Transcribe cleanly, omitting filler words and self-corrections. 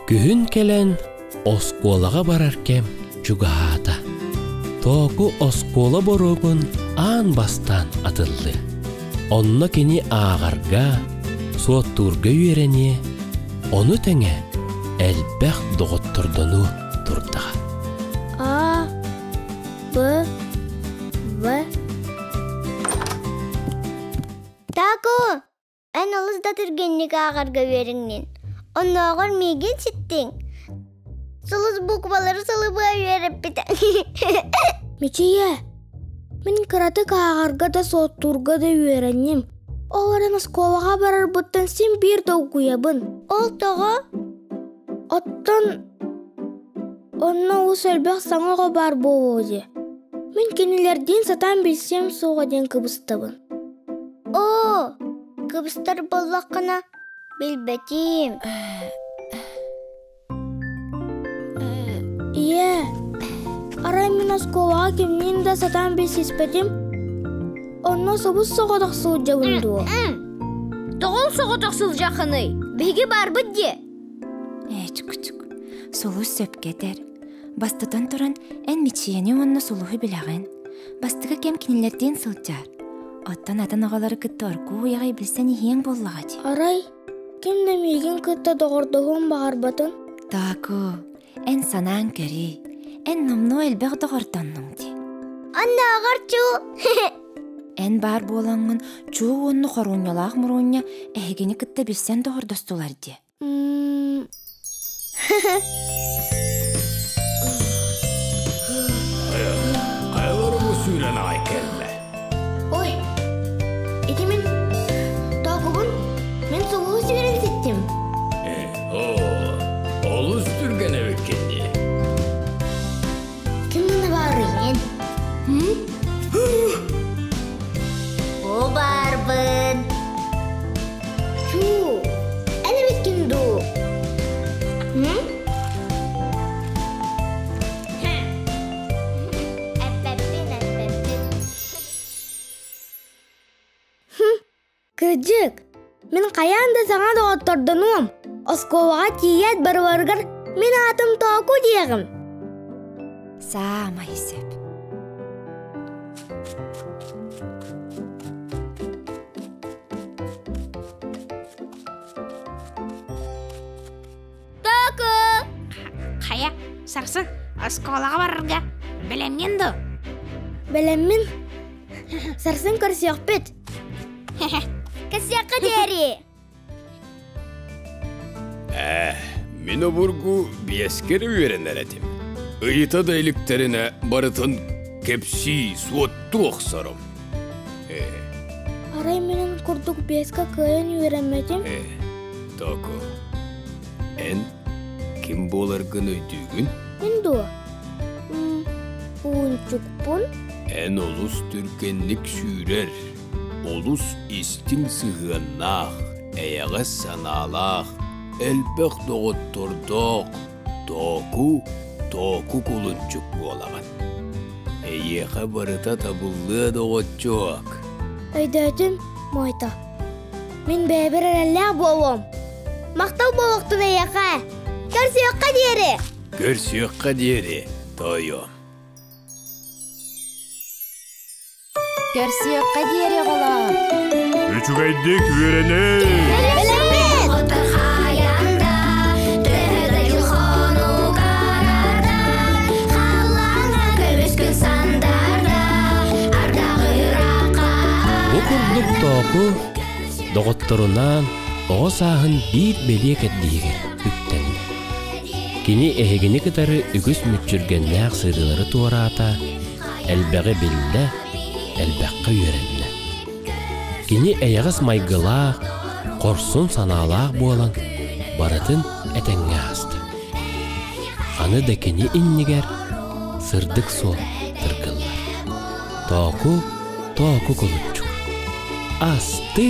Күһүн келен оскуолаға бараркем чугаата. Току оскуола боругун аан бастан атылды. Онно кини ағарга, суоттурга үйерене, оны тәңе әлбәқ доғыттырдыну турдаға. А, Б, В. Таку, ән олызда түргенник ағарга үйеріңнен. Оны ағар меген сеттің. Сылыз буквалары сылыбы үйеріп бітін. Мечея, мен кыратык ағарга да соттурга да үйереннем. Оларын осколаға барар бұттан сен бір доғуябын. Ол тоғы? Оттан... Онна ұс әлбәқ саңаға бар болуды. Мен кенелерден сатан білсем соға ден кыбыстабын. О, кыбыстар боллаққына білбәтім. Ие, арай мен осколаға кемнен да сатан білсеспәтім. Онна собыз соғадақ сұлжа үнду. Тоғыл соғадақ сұлжа қыны. Беге бар бұдде. Чүк-чүк. Солу сөпкетер. Бастыдан тұран ән мечияне онна солуғы білағын. Бастығы кем кенелерден сылжар. Оттан атын ағалары күтті орку ұяғай білсәне ең боллаға де. Арай, кем демеген күтті доғырдығын бағар батын? Таку, ән санаан көрі. Ән номну әлбәқ доғырданның де. Анна ағар чу. Ән бар болаңын чу онны қоруынялақ мұруыня әйгені күтті білсән доғырдастылар де. Қайларымы сүйрен ағай кәлі. Ой, еті мен тағығын мен сұлығы сүйрен сеттім. Олыс түрген әвеккенде. Кімді бар ең? О барбын. Чу, әні беткенду. Кырджык, мен қаянда саңа доғыттырдынуым. Осколаға тиет барварғар мен атым току дегім. Сама есеп. Току! Қая, сарсын, осколаға барырға. Білемген ду. Білеммен, сарсын көрсек бет. Кәсияққа дәрі. Мен обургу бияскері үйерен әретім. Үйіта да еліктеріне барытын кепси суотту оқсарым. Арай менің күрдік бесқа көйін үйеренметім. Току, ән кім боларғын өйдігін? Мен ду. Уынчукпун. Ән олыс түргенлік сүйрер. Олус истин сығынақ, әяға саналақ, әлбәқ доғыттырдық, току күлінчік болаған. Әйеға барыта табылы доғытчық. Өйдәтім, майта. Мен бәбір әлі болуым. Мақтау болуқтын әйеға. Көрсеққа дері. Көрсеққа дері, тойым. Көрсеққа дере ғала. Үчігайдек үйерене. Біліммен! Отыр қаянда, төді илхону қарарда, қалаңа көбескін сандарда, ардағы ұраққа. Бу курдук току доғыттырынан оғыз ағын бір белек әддейгер үктәнді. Кені әйгені кітары үгіс мүтчіргеннәқ сырылары туарата, әлбәғі білді, әлбәққа үйеренді. Кені әйғыз майгылақ, қорсын саналақ болан, баратын әтәңге асты. Аны да кені иннігер, сырдық сол тыргылар. Току күлітчу. Асты!